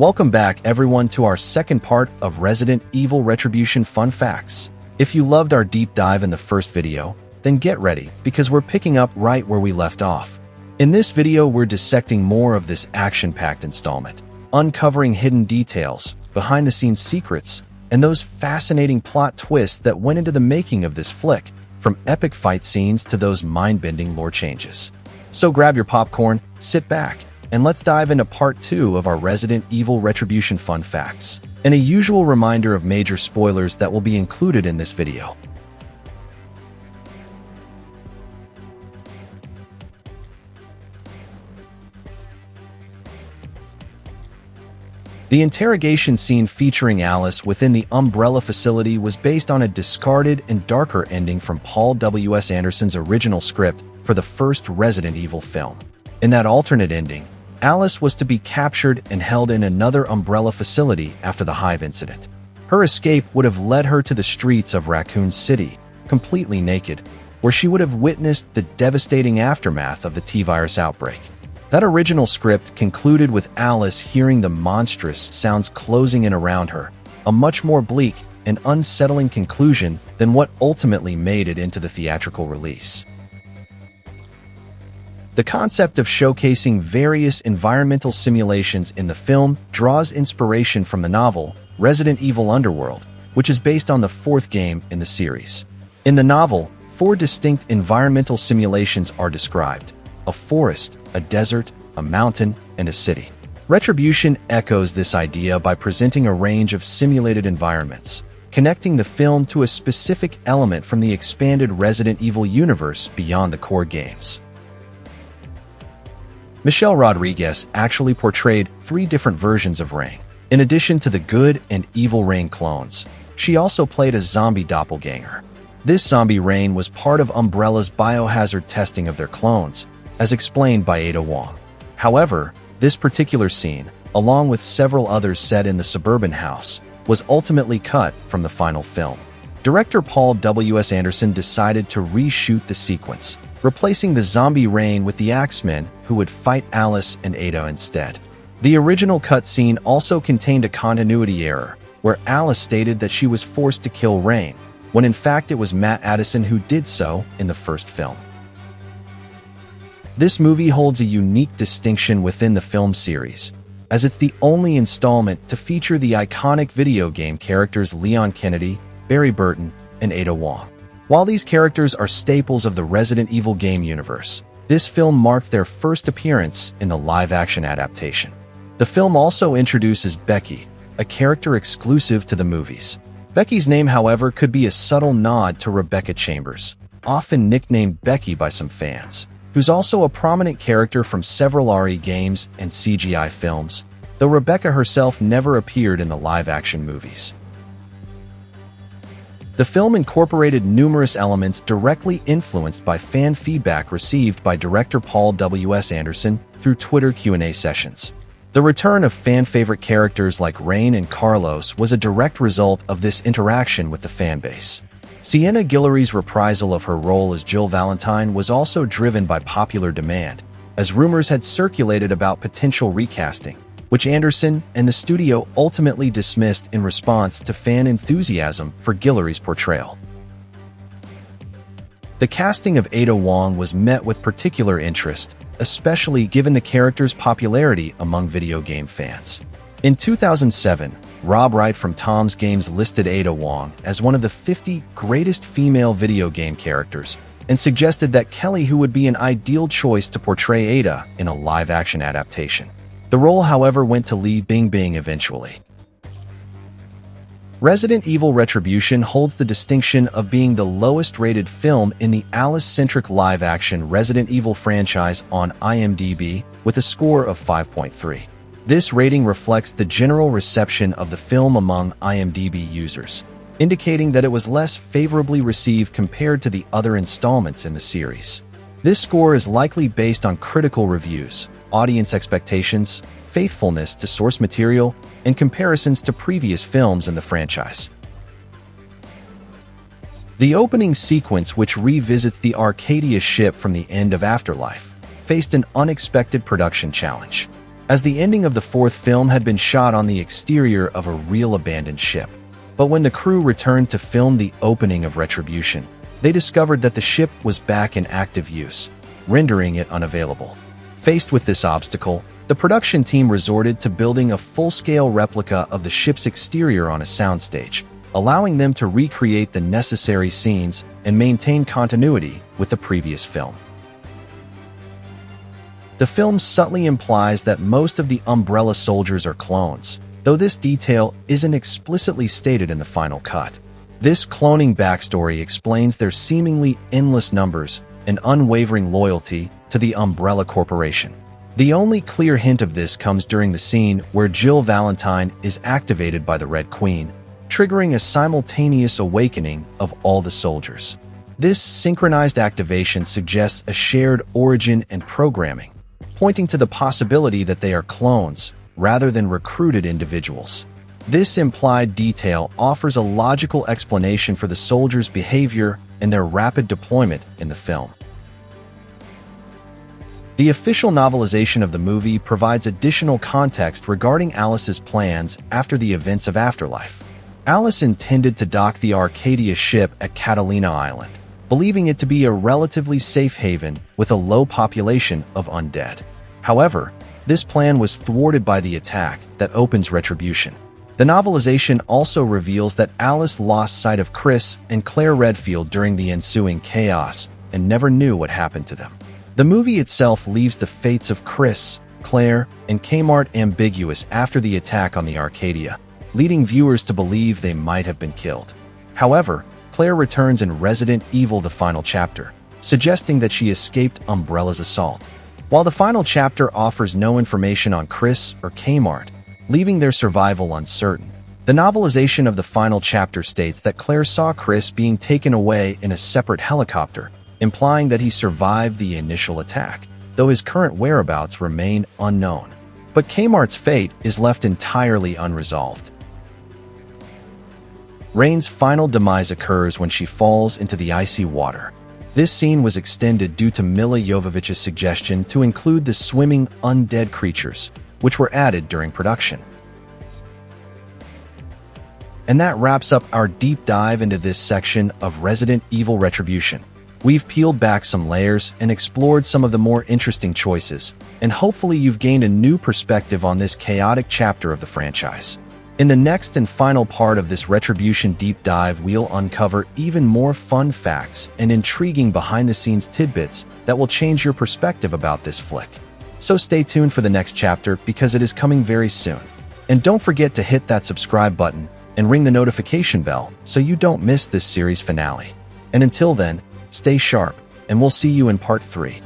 Welcome back, everyone, to our second part of Resident Evil Retribution Fun Facts. If you loved our deep dive in the first video, then get ready, because we're picking up right where we left off. In this video, we're dissecting more of this action-packed installment, uncovering hidden details, behind-the-scenes secrets, and those fascinating plot twists that went into the making of this flick, from epic fight scenes to those mind-bending lore changes. So grab your popcorn, sit back, and let's dive into part 2 of our Resident Evil Retribution Fun Facts, and a usual reminder of major spoilers that will be included in this video. The interrogation scene featuring Alice within the Umbrella facility was based on a discarded and darker ending from Paul W.S. Anderson's original script for the first Resident Evil film. In that alternate ending, Alice was to be captured and held in another Umbrella facility after the Hive incident. Her escape would have led her to the streets of Raccoon City, completely naked, where she would have witnessed the devastating aftermath of the T-virus outbreak. That original script concluded with Alice hearing the monstrous sounds closing in around her, a much more bleak and unsettling conclusion than what ultimately made it into the theatrical release. The concept of showcasing various environmental simulations in the film draws inspiration from the novel Resident Evil Underworld, which is based on the fourth game in the series. In the novel, 4 distinct environmental simulations are described: a forest, a desert, a mountain, and a city. Retribution echoes this idea by presenting a range of simulated environments, connecting the film to a specific element from the expanded Resident Evil universe beyond the core games. Michelle Rodriguez actually portrayed 3 different versions of Rain. In addition to the good and evil Rain clones, she also played a zombie doppelganger. This zombie Rain was part of Umbrella's biohazard testing of their clones, as explained by Ada Wong. However, this particular scene, along with several others set in the suburban house, was ultimately cut from the final film. Director Paul W.S. Anderson decided to reshoot the sequence, replacing the zombie Rain with the Axemen, who would fight Alice and Ada instead. The original cut scene also contained a continuity error, where Alice stated that she was forced to kill Rain, when in fact it was Matt Addison who did so in the first film. This movie holds a unique distinction within the film series, as it's the only installment to feature the iconic video game characters Leon Kennedy, Barry Burton, and Ada Wong. While these characters are staples of the Resident Evil game universe, this film marked their first appearance in the live-action adaptation. The film also introduces Becky, a character exclusive to the movies. Becky's name, however, could be a subtle nod to Rebecca Chambers, often nicknamed Becky by some fans, who's also a prominent character from several RE games and CGI films, though Rebecca herself never appeared in the live-action movies. The film incorporated numerous elements directly influenced by fan feedback received by director Paul W.S. Anderson through Twitter Q&A sessions. The return of fan-favorite characters like Rain and Carlos was a direct result of this interaction with the fanbase. Sienna Guillory's reprisal of her role as Jill Valentine was also driven by popular demand, as rumors had circulated about potential recasting, which Anderson and the studio ultimately dismissed in response to fan enthusiasm for Guillory's portrayal. The casting of Ada Wong was met with particular interest, especially given the character's popularity among video game fans. In 2007, Rob Wright from Tom's Games listed Ada Wong as one of the 50 greatest female video game characters, and suggested that Kelly who would be an ideal choice to portray Ada in a live-action adaptation. The role, however, went to Li Bingbing eventually. Resident Evil Retribution holds the distinction of being the lowest-rated film in the Alice-centric live-action Resident Evil franchise on IMDb, with a score of 5.3. This rating reflects the general reception of the film among IMDb users, indicating that it was less favorably received compared to the other installments in the series. This score is likely based on critical reviews, audience expectations, faithfulness to source material, and comparisons to previous films in the franchise. The opening sequence, which revisits the Arcadia ship from the end of Afterlife, faced an unexpected production challenge. as the ending of the fourth film had been shot on the exterior of a real abandoned ship. But when the crew returned to film the opening of Retribution, they discovered that the ship was back in active use, rendering it unavailable. Faced with this obstacle, the production team resorted to building a full-scale replica of the ship's exterior on a soundstage, allowing them to recreate the necessary scenes and maintain continuity with the previous film. The film subtly implies that most of the Umbrella soldiers are clones, though this detail isn't explicitly stated in the final cut. This cloning backstory explains their seemingly endless numbers and unwavering loyalty to the Umbrella Corporation. The only clear hint of this comes during the scene where Jill Valentine is activated by the Red Queen, triggering a simultaneous awakening of all the soldiers. This synchronized activation suggests a shared origin and programming, pointing to the possibility that they are clones rather than recruited individuals. This implied detail offers a logical explanation for the soldiers' behavior and their rapid deployment in the film. The official novelization of the movie provides additional context regarding Alice's plans after the events of Afterlife. Alice intended to dock the Arcadia ship at Catalina Island, believing it to be a relatively safe haven with a low population of undead. However, this plan was thwarted by the attack that opens Retribution. The novelization also reveals that Alice lost sight of Chris and Claire Redfield during the ensuing chaos and never knew what happened to them. The movie itself leaves the fates of Chris, Claire, and Kmart ambiguous after the attack on the Arcadia, leading viewers to believe they might have been killed. However, Claire returns in Resident Evil: The Final Chapter, suggesting that she escaped Umbrella's assault. While the final chapter offers no information on Chris or Kmart, leaving their survival uncertain, the novelization of the final chapter states that Claire saw Chris being taken away in a separate helicopter, implying that he survived the initial attack, though his current whereabouts remain unknown. But Kmart's fate is left entirely unresolved. Rain's final demise occurs when she falls into the icy water. This scene was extended due to Milla Jovovich's suggestion to include the swimming undead creatures, which were added during production. And that wraps up our deep dive into this section of Resident Evil Retribution. We've peeled back some layers and explored some of the more interesting choices, and hopefully you've gained a new perspective on this chaotic chapter of the franchise. In the next and final part of this Retribution deep dive, we'll uncover even more fun facts and intriguing behind-the-scenes tidbits that will change your perspective about this flick. So stay tuned for the next chapter because it is coming very soon. And don't forget to hit that subscribe button and ring the notification bell so you don't miss this series finale. And until then, stay sharp, and we'll see you in part 3.